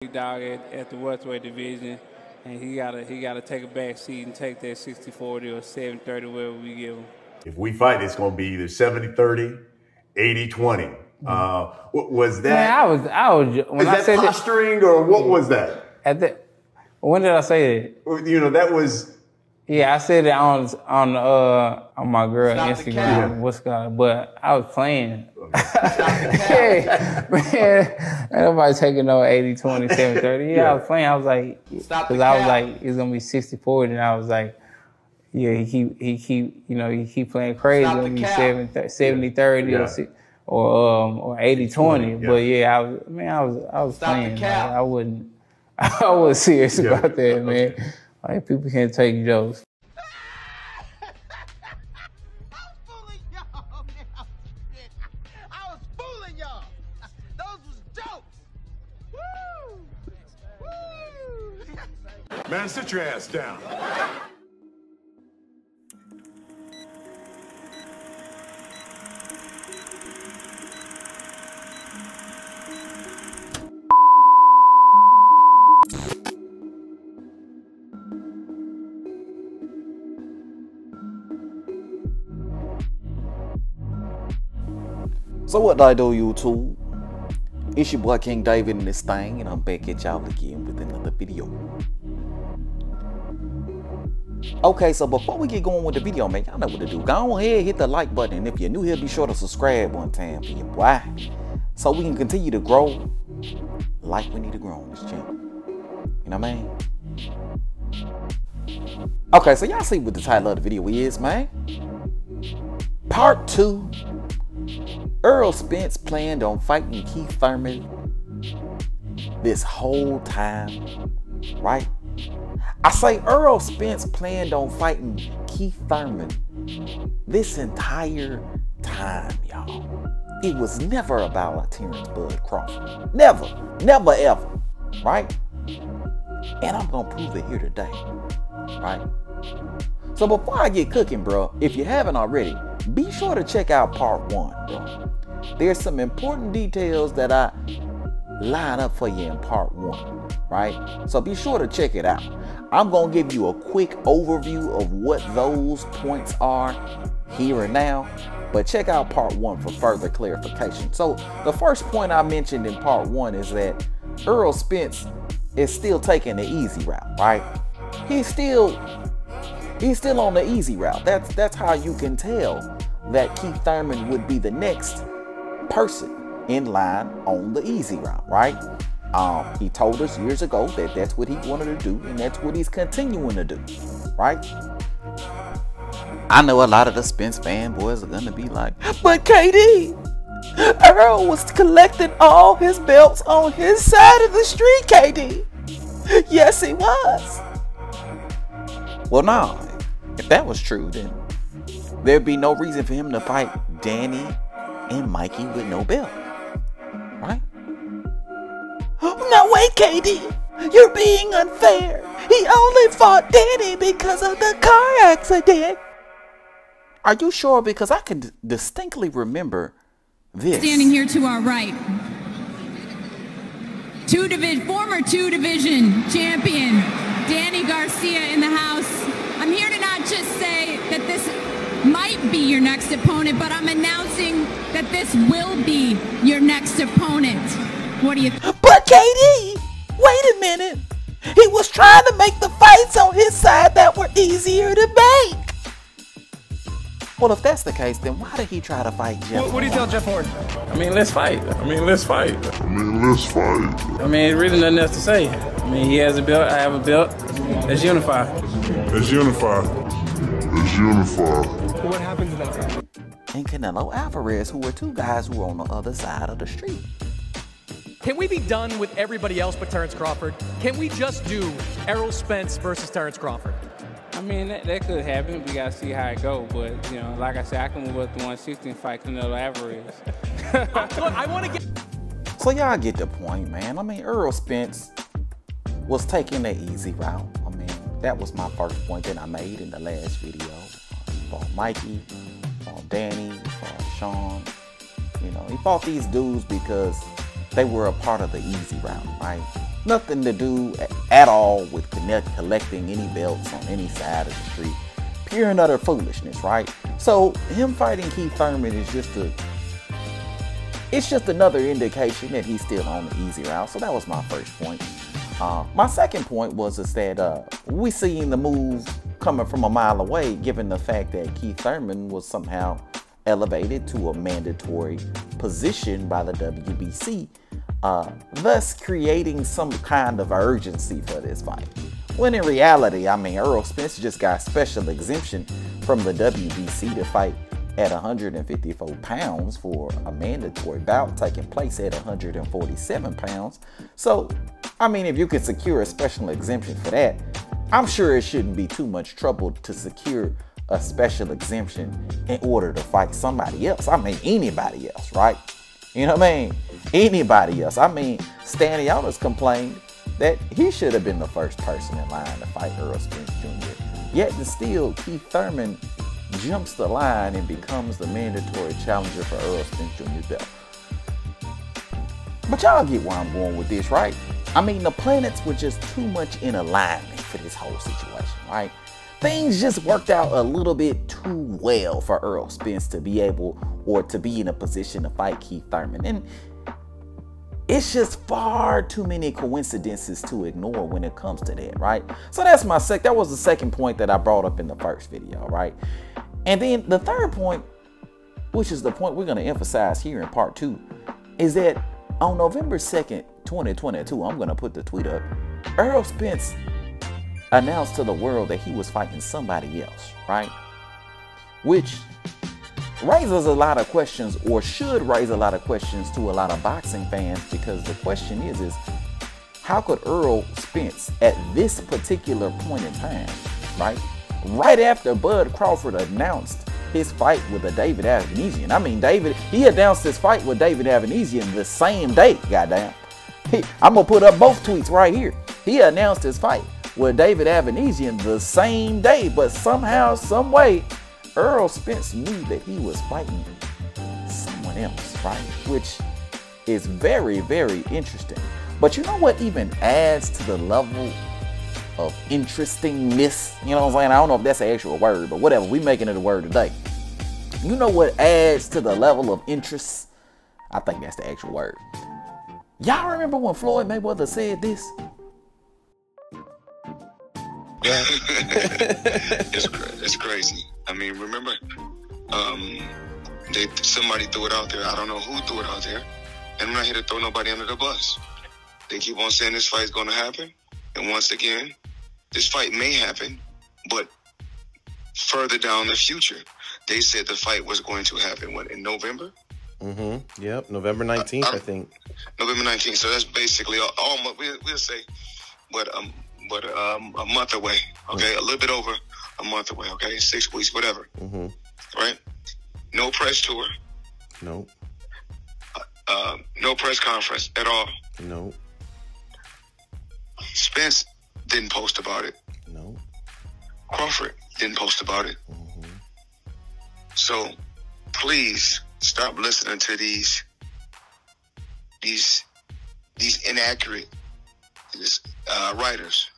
dog at the welterweight division, and he gotta take a back seat and take that 60-40 or 70-30, wherever we give him. If we fight, it's gonna be either 70-30, 80-20. Was that? Man, I was. When I said posturing, or what was that? When did I say that? You know, that was. Yeah, I said it on my girl Instagram. What's going? But I was playing. Hey, man, nobody taking no 80-20, 70-30. Yeah, I was playing. I was like, because I was like, it's gonna be 60-40, and I was like, yeah, he keep playing crazy. It's gonna be 70-30 or 80-20. But yeah, I was playing. Like, I was serious about that, man. Like, people can't take jokes. I was fooling y'all. Those was jokes. Woo! Woo! Man, sit your ass down. So what do I do, YouTube? It's your boy King David in this thing, and I'm back at y'all again with another video. Okay, so before we get going with the video, man, y'all know what to do. Go ahead, hit the like button, and if you're new here, be sure to subscribe one time for your boy, so we can continue to grow like we need to grow on this channel. You know what I mean? Okay, so y'all see what the title of the video is, man. Part 2. Errol Spence planned on fighting Keith Thurman this whole time, right? I say Errol Spence planned on fighting Keith Thurman this entire time, y'all. It was never about Terrence Bud Crawford. Never, never ever, right? And I'm gonna prove it here today, right? So before I get cooking, bro, if you haven't already, be sure to check out part 1, bro. There's some important details that I line up for you in part 1, right? So be sure to check it out. I'm gonna give you a quick overview of what those points are here and now, but check out part 1 for further clarification. So the first point I mentioned in part 1 is that Errol Spence is still taking the easy route, right? He's still on the easy route. That's how you can tell that Keith Thurman would be the next person in line on the easy route, right? He told us years ago that that's what he wanted to do, and that's what he's continuing to do, right? I know a lot of the Spence fanboys are gonna be like, but KD, Errol was collecting all his belts on his side of the street, KD. Yes, he was. Well, no. If that was true, then there'd be no reason for him to fight Danny and Mikey with no belt, right? No, wait, KD, you're being unfair. He only fought Danny because of the car accident. Are you sure? Because I can distinctly remember this. Standing here to our right, former two-division champion, Danny Garcia in the house. I'm here to not just say that this might be your next opponent, but I'm announcing that this will be your next opponent. What do you think? But KD, wait a minute. He was trying to make the fights on his side that were easier to make. Well, if that's the case, then why did he try to fight Jeff? What do you tell Jeff Horn? I mean, let's fight. Let's fight. I mean, there's really nothing else to say. I mean, he has a belt, I have a belt. Let's unify. What happened to that? And Canelo Alvarez, who were two guys who were on the other side of the street. Can we be done with everybody else but Terrence Crawford? Can we just do Errol Spence versus Terrence Crawford? I mean, that could happen. We gotta see how it goes. But you know, like I said, I can move up to 160 and fight Canelo Alvarez. Look, I want to get. So y'all get the point, man. I mean, Errol Spence was taking the easy route. I mean, that was my first point that I made in the last video. For Mikey, for Danny, for Sean. You know, he fought these dudes because they were a part of the easy route, right? Nothing to do at all with collecting any belts on any side of the street. Pure and utter foolishness, right? So him fighting Keith Thurman is just another indication that he's still on the easy route. So that was my first point. My second point was that we seen the move coming from a mile away, given the fact that Keith Thurman was somehow elevated to a mandatory position by the WBC, thus creating some kind of urgency for this fight. When in reality, I mean, Errol Spence just got special exemption from the WBC to fight at 154 pounds for a mandatory bout taking place at 147 pounds. So, I mean, if you could secure a special exemption for that, I'm sure it shouldn't be too much trouble to secure a special exemption in order to fight somebody else. I mean, anybody else, right? You know what I mean? Anybody else. I mean, Stanionis complained that he should have been the first person in line to fight Errol Spence Jr. Yet and still, Keith Thurman jumps the line and becomes the mandatory challenger for Errol Spence Jr.'s belt. But y'all get where I'm going with this, right? I mean, the planets were just too much in alignment for this whole situation, right? Things just worked out a little bit too well for Errol Spence to be able or to be in a position to fight Keith Thurman. And it's just far too many coincidences to ignore when it comes to that, right? So that was the second point that I brought up in the first video, right? And then the third point, which is the point we're going to emphasize here in part 2, is that on November 2nd, 2022, I'm going to put the tweet up, Errol Spence announced to the world that he was fighting somebody else, right? Which raises a lot of questions, or should raise a lot of questions to a lot of boxing fans, because the question is how could Errol Spence at this particular point in time, right after Bud Crawford announced his fight with a David Avanesian. I mean, he announced his fight with David Avanesian the same day, goddamn. I'm gonna put up both tweets right here. He announced his fight with David Avanesian the same day, but somehow, some way, Errol Spence knew that he was fighting someone else, right? Which is very, very interesting. But you know what even adds to the level of interestingness? You know what I'm saying? I don't know if that's an actual word, but whatever. We making it a word today. You know what adds to the level of interest? I think that's the actual word. Y'all remember when Floyd Mayweather said this? Yeah. it's crazy. I mean, remember, somebody threw it out there. I don't know who threw it out there. And I'm not here to throw nobody under the bus. They keep on saying this fight is going to happen. And once again, this fight may happen, but further down the future. They said the fight was going to happen, in November? Mm-hmm. Yep, November 19th, I think. November 19th. So that's basically we'll say, but a month away, okay? A little bit over a month away, okay? 6 weeks, whatever. Mm-hmm. Right? No press tour. No. No press conference at all. No. Spence didn't post about it. No. Crawford didn't post about it. Mm-hmm. So please stop listening to these inaccurate writers.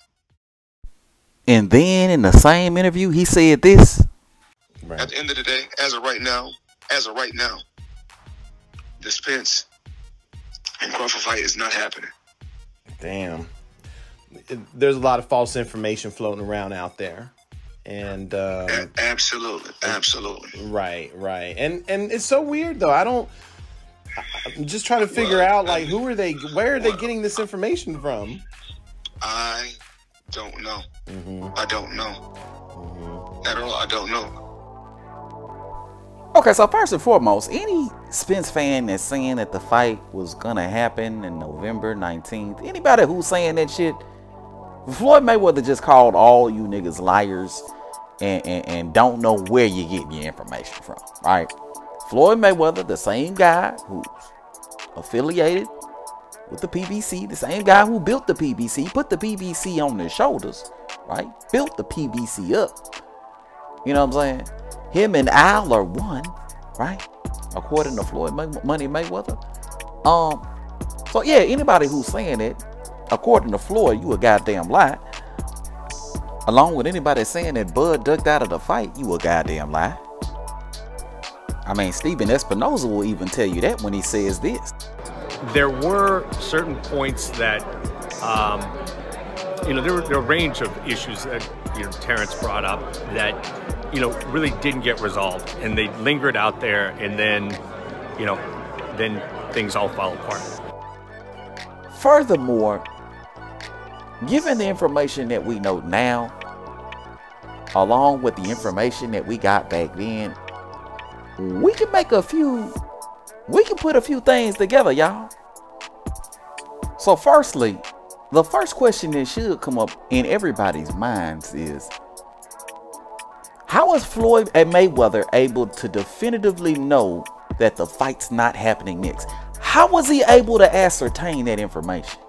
And then in the same interview, he said this. Right. At the end of the day, as of right now, the Spence and Crawford fight is not happening. Damn. There's a lot of false information floating around out there. And absolutely. Right. And it's so weird though. I'm just trying to figure out, like, where are they getting this information from? I don't know. Mm-hmm. I don't know. Mm-hmm. At all, I don't know. Okay, so first and foremost, any Spence fan that's saying that the fight was gonna happen in November 19th, anybody who's saying that shit, Floyd Mayweather just called all you niggas liars and don't know where you're getting your information from, right? Floyd Mayweather, the same guy who's affiliated with the PBC, the same guy who built the PBC, put the PBC on his shoulders, right? Built the PBC up. You know what I'm saying? Him and Al are one, right? According to Floyd Money Mayweather. So yeah, anybody who's saying it according to Floyd, you a goddamn lie. Along with anybody saying that Bud ducked out of the fight, you a goddamn lie. I mean, Steven Espinoza will even tell you that when he says this. There were certain points that, you know, there were a range of issues that, you know, Terrence brought up that, you know, really didn't get resolved, and they lingered out there, and then, you know, then things all fell apart. Furthermore, given the information that we know now, along with the information that we got back then, we can put a few things together, y'all. So firstly, the first question that should come up in everybody's minds is, how is Floyd Mayweather able to definitively know that the fight's not happening next? How was he able to ascertain that information?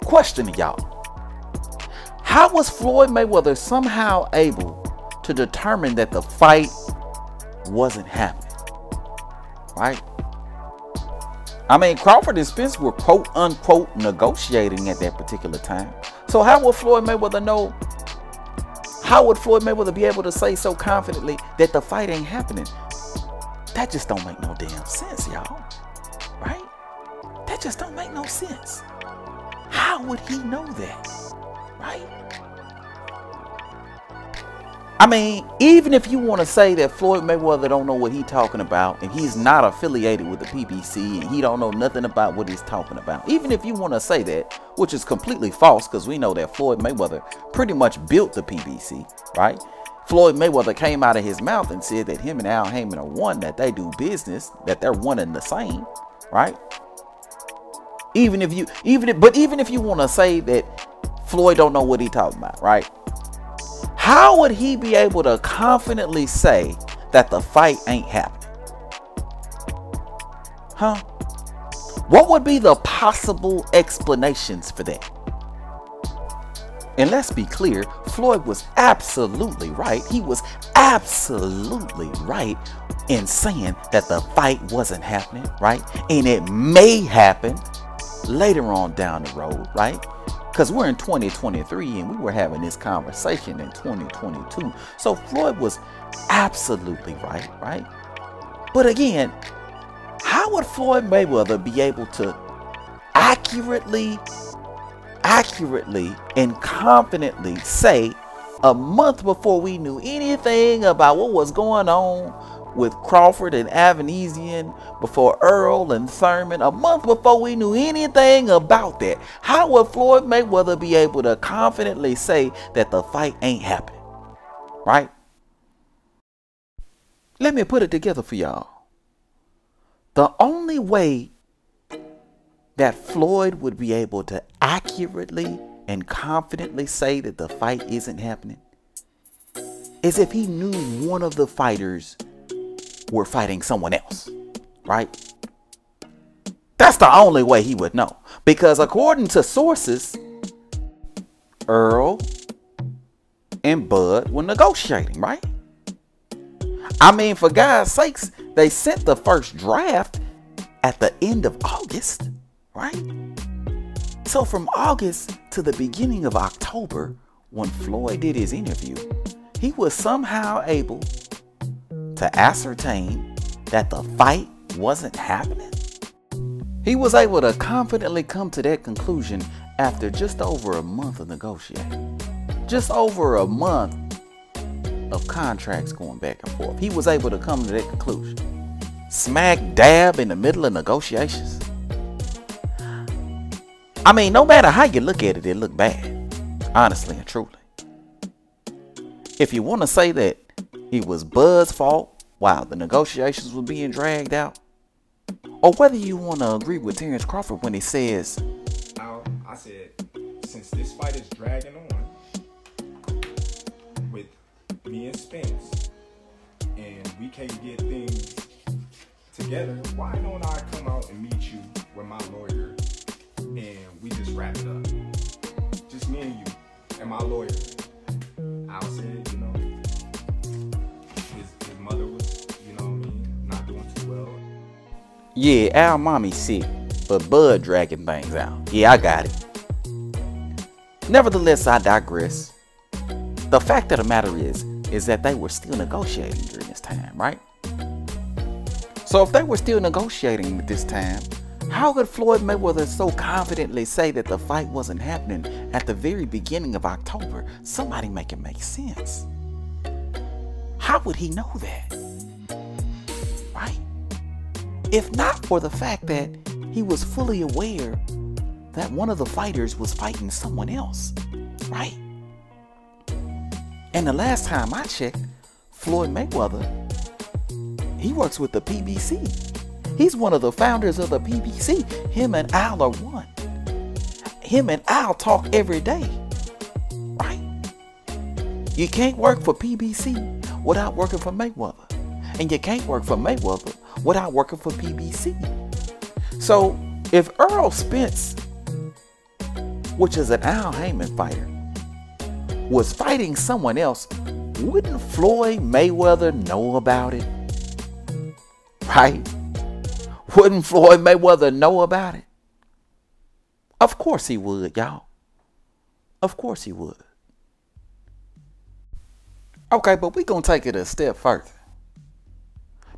Question to y'all. How was Floyd Mayweather somehow able to determine that the fight wasn't happening? Right? I mean, Crawford and Spence were quote unquote negotiating at that particular time. So how would Floyd Mayweather know? How would Floyd Mayweather be able to say so confidently that the fight ain't happening? That just don't make no damn sense, y'all. Right? That just don't make no sense. How would he know that? Right? I mean, even if you want to say that Floyd Mayweather don't know what he's talking about, and he's not affiliated with the PBC, and he don't know nothing about what he's talking about, even if you want to say that, which is completely false, because we know that Floyd Mayweather pretty much built the PBC, right? Floyd Mayweather came out of his mouth and said that him and Al Heyman are one, that they do business, that they're one and the same, right? Even if you want to say that Floyd don't know what he's talking about, right? How would he be able to confidently say that the fight ain't happening? Huh? What would be the possible explanations for that? And let's be clear, Floyd was absolutely right. He was absolutely right in saying that the fight wasn't happening, right? And it may happen later on down the road, right? Because we're in 2023 and we were having this conversation in 2022. So Floyd was absolutely right, right? But again, how would Floyd Mayweather be able to accurately and confidently say a month before we knew anything about what was going on with Crawford and Avanesian, before Errol and Thurman, a month before we knew anything about that? How would Floyd Mayweather be able to confidently say that the fight ain't happening? Right? Let me put it together for y'all. The only way that Floyd would be able to accurately and confidently say that the fight isn't happening is if he knew one of the fighters were fighting someone else, right? That's the only way he would know. Because according to sources, Errol and Bud were negotiating, right? I mean, for God's sakes, they sent the first draft at the end of August, right? So from August to the beginning of October, when Floyd did his interview, he was somehow able to ascertain that the fight wasn't happening. He was able to confidently come to that conclusion after just over a month of negotiating. Just over a month of contracts going back and forth. He was able to come to that conclusion. Smack dab in the middle of negotiations. I mean, no matter how you look at it, it looked bad. Honestly and truly. If you want to say that it was Bud's fault while the negotiations were being dragged out, or whether you want to agree with Terrence Crawford when he says, I said, since this fight is dragging on with me and Spence, and we can't get things together, why don't I come out and meet you with my lawyer and we just wrap it up? Just me and you and my lawyer. Al said, you know, his mother was, you know what I mean, not doing too well. Yeah, Al mommy sick. but Bud dragging things out. Yeah, I got it. Nevertheless, I digress. The fact of the matter is that they were still negotiating during this time, right? So if they were still negotiating at this time, how could Floyd Mayweather so confidently say that the fight wasn't happening at the very beginning of October? Somebody make it make sense. How would he know that? Right? If not for the fact that he was fully aware that one of the fighters was fighting someone else, right? And the last time I checked, Floyd Mayweather, he works with the PBC. He's one of the founders of the PBC. Him and Al are one. Him and Al talk every day, right? You can't work for PBC without working for Mayweather. And you can't work for Mayweather without working for PBC. So if Errol Spence, which is an Al Heyman fighter, was fighting someone else, wouldn't Floyd Mayweather know about it? Right? Wouldn't Floyd Mayweather know about it? Of course he would, y'all. Of course he would. Okay, but we're going to take it a step further.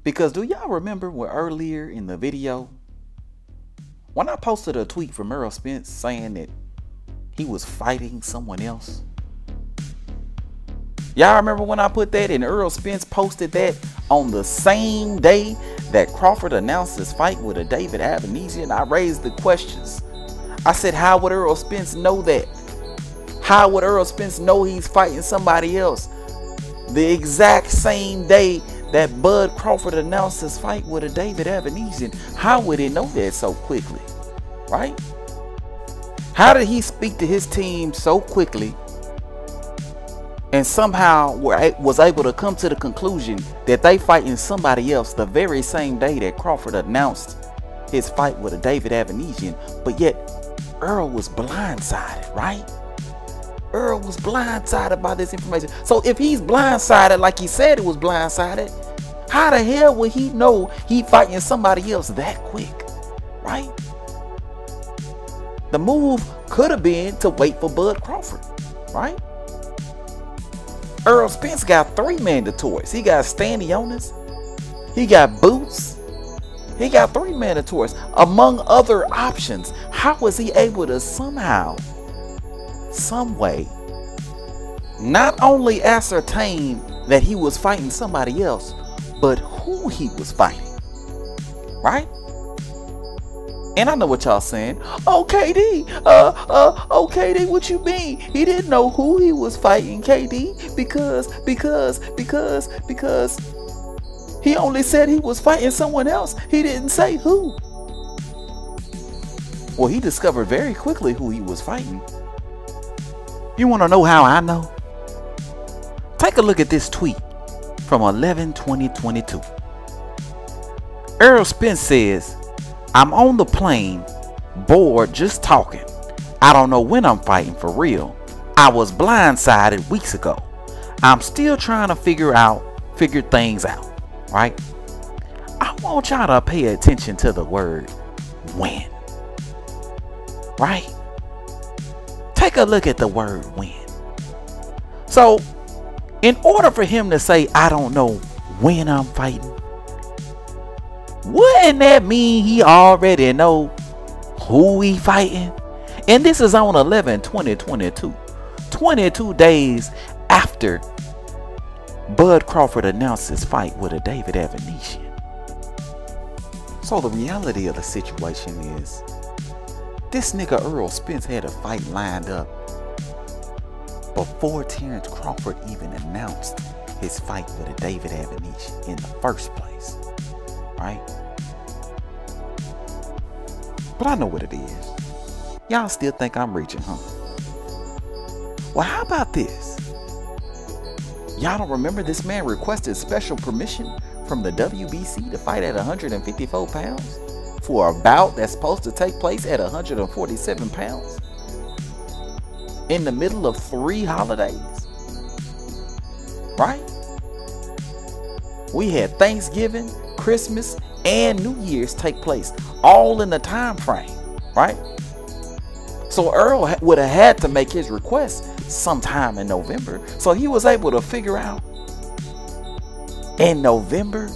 Because do y'all remember when earlier in the video, when I posted a tweet from Errol Spence saying that he was fighting someone else? Y'all remember when I put that and Errol Spence posted that on the same day that Crawford announced his fight with a David Avenesian? I raised the questions. I said, how would Errol Spence know that? How would Errol Spence know he's fighting somebody else the exact same day that Bud Crawford announced his fight with a David Avenesian? How would he know that so quickly? Right? How did he speak to his team so quickly and somehow was able to come to the conclusion that they fighting somebody else the very same day that Crawford announced his fight with a David Avenesian? But yet Earl was blindsided, right? Earl was blindsided by this information. So if he's blindsided like he said it was blindsided, how the hell would he know he fighting somebody else that quick, right? The move could have been to wait for Bud Crawford, right? Errol Spence got 3 mandatories. He got Stanionis, he got Boots, he got 3 mandatories, among other options. How was he able to somehow, some way, not only ascertain that he was fighting somebody else, but who he was fighting, right? And I know what y'all saying. Oh, KD, KD, what you mean? He didn't know who he was fighting, KD, because he only said he was fighting someone else. He didn't say who. Well, he discovered very quickly who he was fighting. You want to know how I know? Take a look at this tweet from 11/20/22. Errol Spence says, I'm on the plane, bored, just talking. I don't know when I'm fighting for real. I was blindsided weeks ago. I'm still trying to figure things out, right? I want y'all to pay attention to the word when, right? Take a look at the word when. So, in order for him to say, I don't know when I'm fighting, wouldn't that mean he already know who he fighting? And this is on 11/20/22, 22 days after Bud Crawford announced his fight with a David Avenesian. So the reality of the situation is, this nigga Errol Spence had a fight lined up before Terrence Crawford even announced his fight with a David Avenesian in the first place, right? But I know what it is. Y'all still think I'm reaching, huh? Well, how about this? Y'all don't remember this man requested special permission from the WBC to fight at 154 pounds for a bout that's supposed to take place at 147 pounds in the middle of 3 holidays, right? We had Thanksgiving, Christmas, and New Year's take place all in the time frame, right? So Errol would have had to make his request sometime in November. So he was able to figure out in November,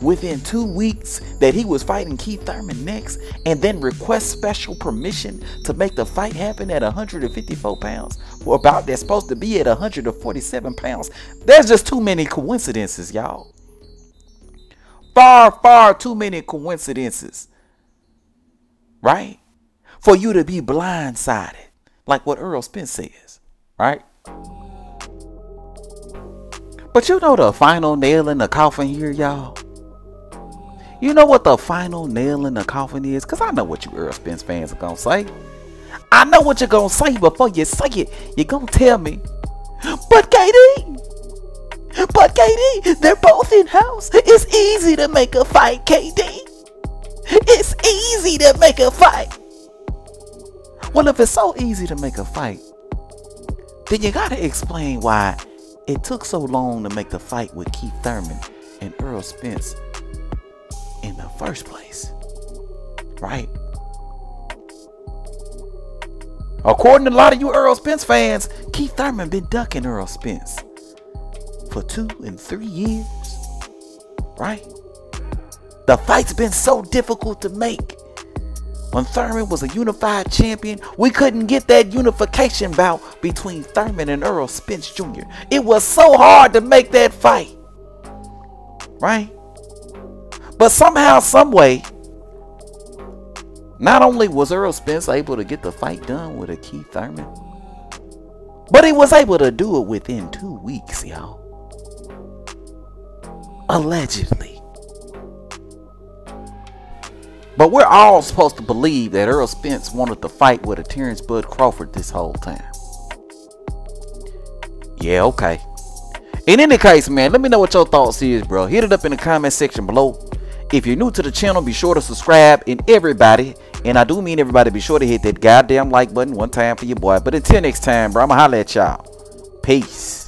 within 2 weeks, that he was fighting Keith Thurman next, and then request special permission to make the fight happen at 154 pounds, or about that's supposed to be at 147 pounds. There's just too many coincidences, y'all. Far, far too many coincidences, right? For you to be blindsided, like what Errol Spence says, right? But you know the final nail in the coffin here, y'all? You know what the final nail in the coffin is? Because I know what you Errol Spence fans are going to say. I know what you're going to say. Before you say it, you're going to tell me, but KD, they're both in house. It's easy to make a fight, KD. It's easy to make a fight. Well, if it's so easy to make a fight, then you got to explain why it took so long to make the fight with Keith Thurman and Errol Spence in the first place, right? According to a lot of you Errol Spence fans, Keith Thurman been ducking Errol Spence for 2 and 3 years, right? The fight's been so difficult to make. When Thurman was a unified champion, we couldn't get that unification bout between Thurman and Errol Spence Jr. It was so hard to make that fight, right? But somehow, some way, not only was Errol Spence able to get the fight done with a Keith Thurman, but he was able to do it within 2 weeks, y'all. Allegedly. But we're all supposed to believe that Errol Spence wanted to fight with a Terrence Bud Crawford this whole time. Yeah, okay. In any case, man, let me know what your thoughts is, bro. Hit it up in the comment section below. If you're new to the channel, be sure to subscribe. And everybody, and I do mean everybody, be sure to hit that goddamn like button one time for your boy. But until next time, bro, I'ma holla at y'all. Peace.